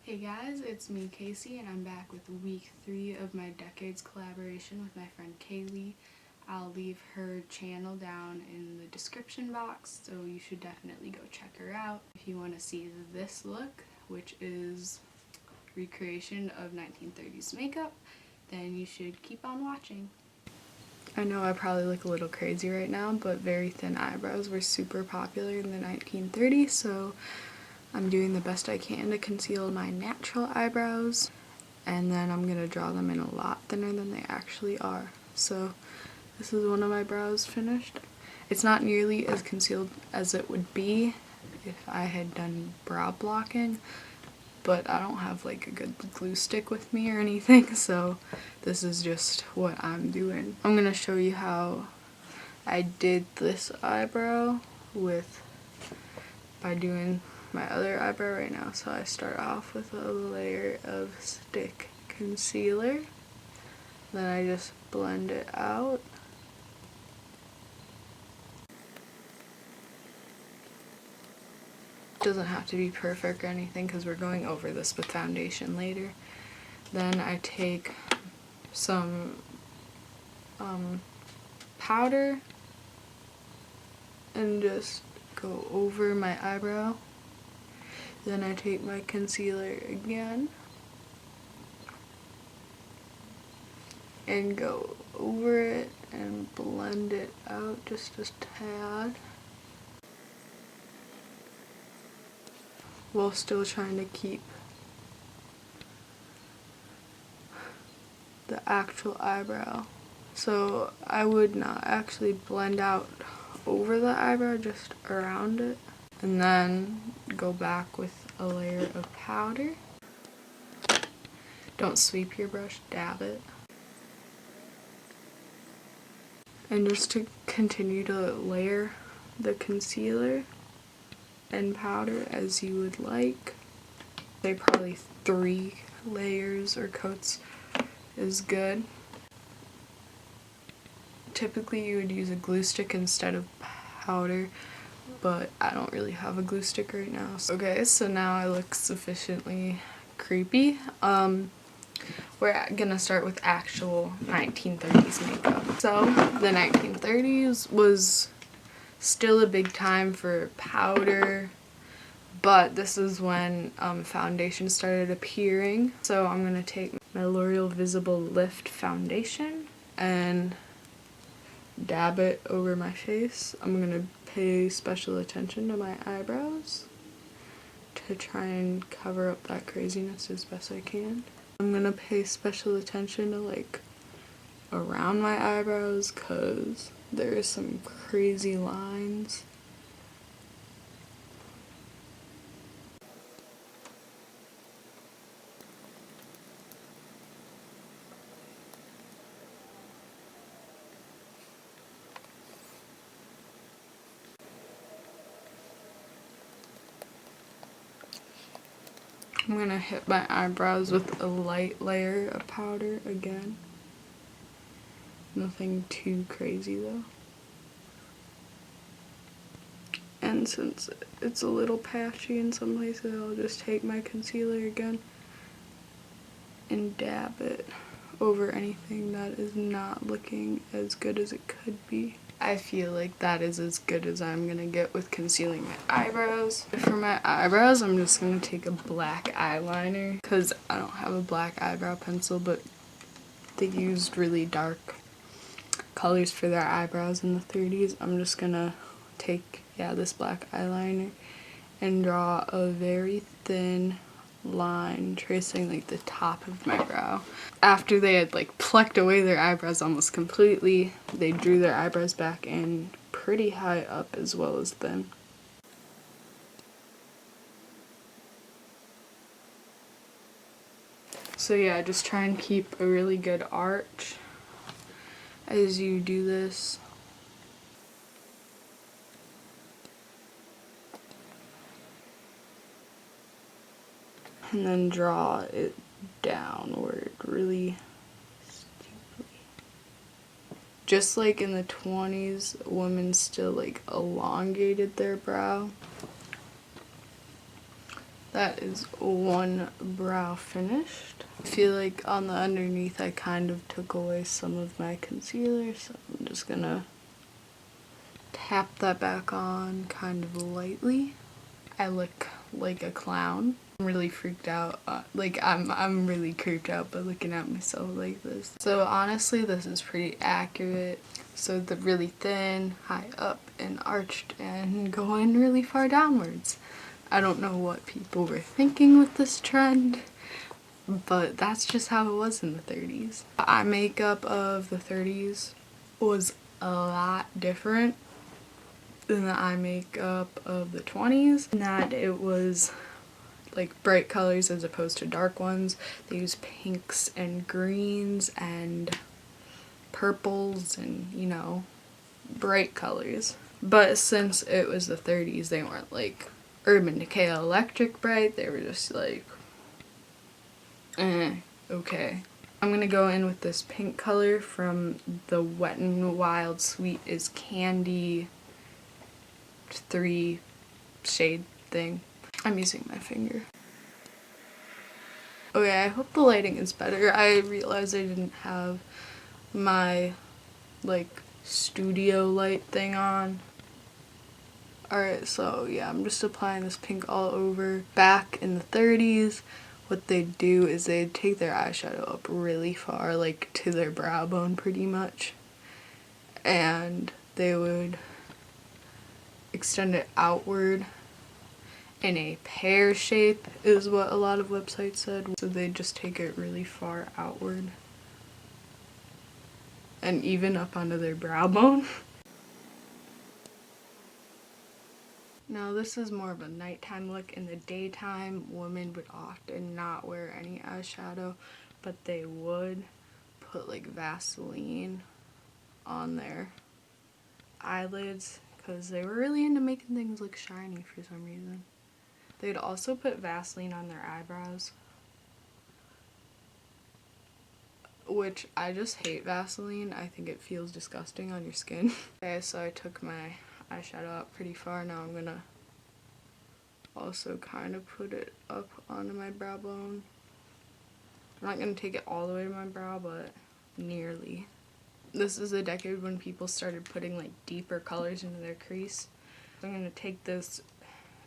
Hey guys, it's me Casey and I'm back with week 3 of my Decades collaboration with my friend Kaylee. I'll leave her channel down in the description box, so you should definitely go check her out. If you want to see this look, which is recreation of 1930s makeup, then you should keep on watching. I know I probably look a little crazy right now, but very thin eyebrows were super popular in the 1930s, so I'm doing the best I can to conceal my natural eyebrows, and then I'm going to draw them in a lot thinner than they actually are. So this is one of my brows finished. It's not nearly as concealed as it would be if I had done brow blocking, but I don't have like a good glue stick with me or anything, so this is just what I'm doing. I'm going to show you how I did this eyebrow by doing my other eyebrow right now. So I start off with a layer of stick concealer, then I just blend it out. It doesn't have to be perfect or anything because we're going over this with foundation later. Then I take some powder and just go over my eyebrow. Then I take my concealer again and go over it and blend it out just a tad, while still trying to keep the actual eyebrow. So I would not actually blend out over the eyebrow, just around it, and then go back with a layer of powder. Don't sweep your brush, dab it. And just to continue to layer the concealer and powder as you would like. Say probably 3 layers or coats is good. Typically you would use a glue stick instead of powder, but I don't really have a glue stick right now. Okay, so now I look sufficiently creepy. We're gonna start with actual 1930s makeup. So the 1930s was still a big time for powder, but this is when foundation started appearing. So I'm gonna take my L'Oreal Visible Lift foundation and dab it over my face. I'm gonna pay special attention to my eyebrows to try and cover up that craziness as best I can. I'm gonna pay special attention to like around my eyebrows because there is some crazy lines. I'm gonna hit my eyebrows with a light layer of powder again. Nothing too crazy though. And since it's a little patchy in some places, I'll just take my concealer again and dab it over anything that is not looking as good as it could be. I feel like that is as good as I'm gonna get with concealing my eyebrows. For my eyebrows, I'm just gonna take a black eyeliner because I don't have a black eyebrow pencil, but they used really dark colors for their eyebrows in the 30s. I'm just gonna take, this black eyeliner and draw a very thin line tracing like the top of my brow. After they had like plucked away their eyebrows almost completely, they drew their eyebrows back in pretty high up as well as thin. So yeah, just try and keep a really good arch as you do this. And then draw it downward really steeply. Just like in the 20s, women still like elongated their brow. That is one brow finished. I feel like on the underneath I kind of took away some of my concealer, so I'm just gonna tap that back on kind of lightly. I look like a clown. I'm really freaked out. I'm really creeped out by looking at myself like this. So honestly, this is pretty accurate. So the really thin, high up and arched and going really far downwards. I don't know what people were thinking with this trend, but that's just how it was in the 30s. The eye makeup of the 30s was a lot different than the eye makeup of the 20s, in that it was like bright colors as opposed to dark ones. They used pinks and greens and purples and, you know, bright colors. But since it was the 30s, they weren't like Urban Decay Electric bright. They were just like, okay. I'm gonna go in with this pink color from the Wet n Wild Sweet is Candy 3 shade thing. I'm using my finger. Okay, I hope the lighting is better. I realized I didn't have my like studio light thing on. Alright, so yeah, I'm just applying this pink all over. Back in the 30s, what they'd do is they'd take their eyeshadow up really far, like to their brow bone pretty much. And they would extend it outward in a pear shape is what a lot of websites said. So they just take it really far outward and even up onto their brow bone. Now this is more of a nighttime look. In the daytime, women would often not wear any eyeshadow, but they would put like Vaseline on their eyelids because they were really into making things look shiny for some reason. They'd also put Vaseline on their eyebrows, which I just hate Vaseline. I think it feels disgusting on your skin. Okay, so I took my eyeshadow out pretty far. Now I'm gonna also kind of put it up onto my brow bone. I'm not gonna take it all the way to my brow, but nearly. This is a decade when people started putting like deeper colors into their crease. So I'm gonna take this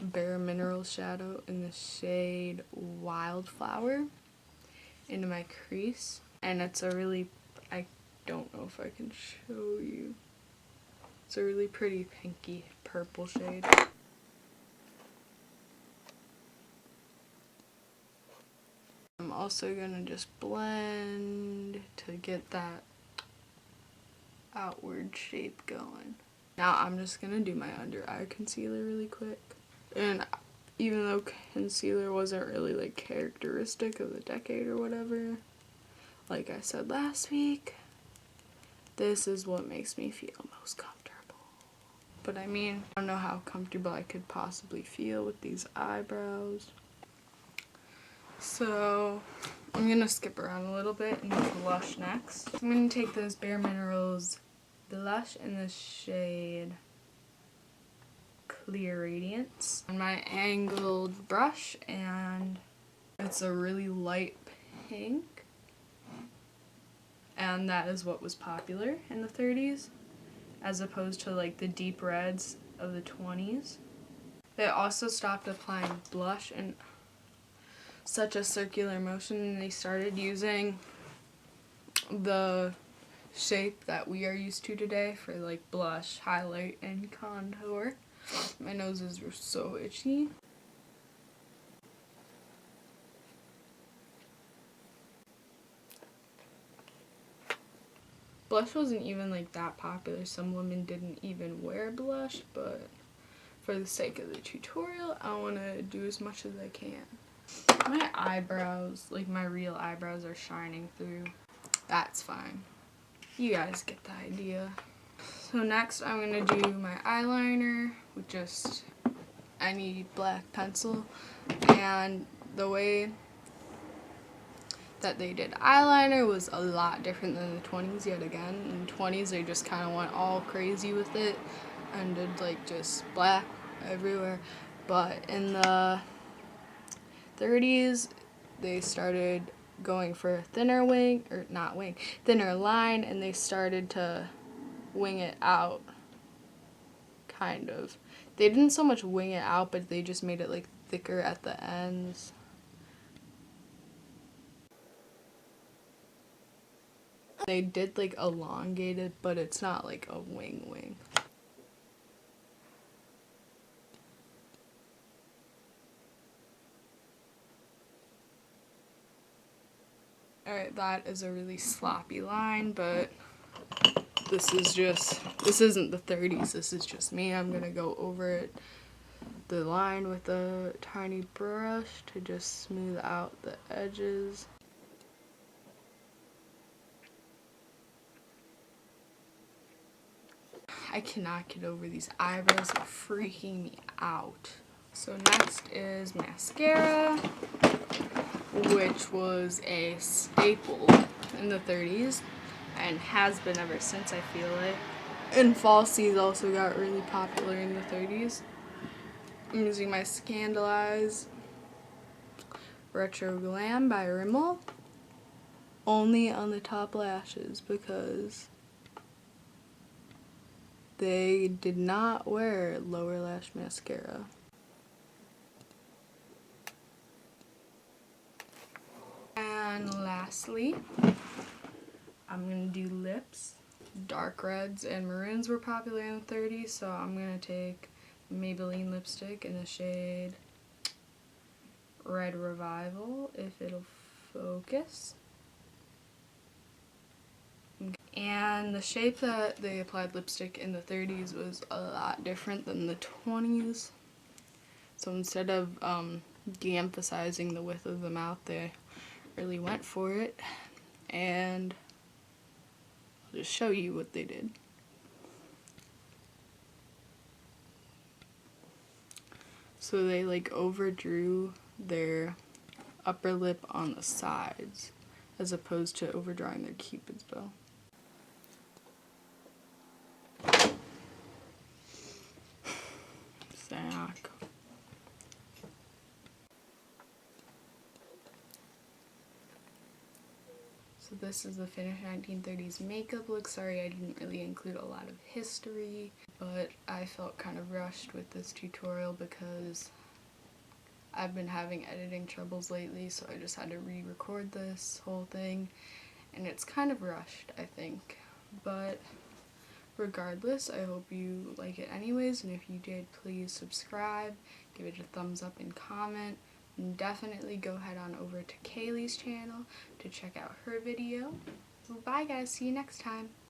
Bare Minerals shadow in the shade Wildflower into my crease, and it's a really, I don't know if I can show you, it's a really pretty pinky purple shade. I'm also gonna just blend to get that outward shape going. Now I'm just gonna do my under eye concealer really quick. And even though concealer wasn't really like characteristic of the decade or whatever, like I said last week, this is what makes me feel most comfortable. But I mean, I don't know how comfortable I could possibly feel with these eyebrows. So I'm gonna skip around a little bit and use blush next. I'm gonna take this Bare Minerals blush in the shade Clear Radiance on my angled brush, and it's a really light pink, and that is what was popular in the 30s as opposed to like the deep reds of the 20s. They also stopped applying blush in such a circular motion, and they started using the shape that we are used to today for like blush, highlight, and contour. My noses were so itchy. Blush wasn't even like that popular. Some women didn't even wear blush, but for the sake of the tutorial, I want to do as much as I can. My eyebrows, like my real eyebrows, are shining through. That's fine. You guys get the idea. So next I'm going to do my eyeliner with just any black pencil, and the way that they did eyeliner was a lot different than the 20s yet again. In the 20s they just kind of went all crazy with it and did like just black everywhere, but in the 30s, they started going for a thinner wing, or not wing, thinner line, and they started to wing it out, kind of. They didn't so much wing it out, but they just made it like thicker at the ends. They did like elongate it, but it's not like a wing. Alright, that is a really sloppy line, but this isn't the 30s, this is just me. I'm gonna go over it, the line with a tiny brush to just smooth out the edges. I cannot get over these eyebrows, they're freaking me out. So next is mascara, which was a staple in the 30s and has been ever since, I feel like. And falsies also got really popular in the 30s. I'm using my Scandalize Retro Glam by Rimmel, only on the top lashes because they did not wear lower lash mascara. And lastly, I'm gonna do lips. Dark reds and maroons were popular in the 30s, so I'm gonna take Maybelline lipstick in the shade Red Revival, if it'll focus. And the shape that they applied lipstick in the 30s was a lot different than the 20s. So instead of de-emphasizing the width of the mouth, they really went for it. And I'll just show you what they did. So they like overdrew their upper lip on the sides as opposed to overdrawing their cupid's bow. Zach. So this is the finished 1930s makeup look. Sorry I didn't really include a lot of history, but I felt kind of rushed with this tutorial because I've been having editing troubles lately, so I just had to re-record this whole thing, and it's kind of rushed, I think. But regardless, I hope you like it anyways, and if you did, please subscribe, give it a thumbs up and comment. And definitely go head on over to Kaylee's channel to check out her video. Well, bye guys, see you next time.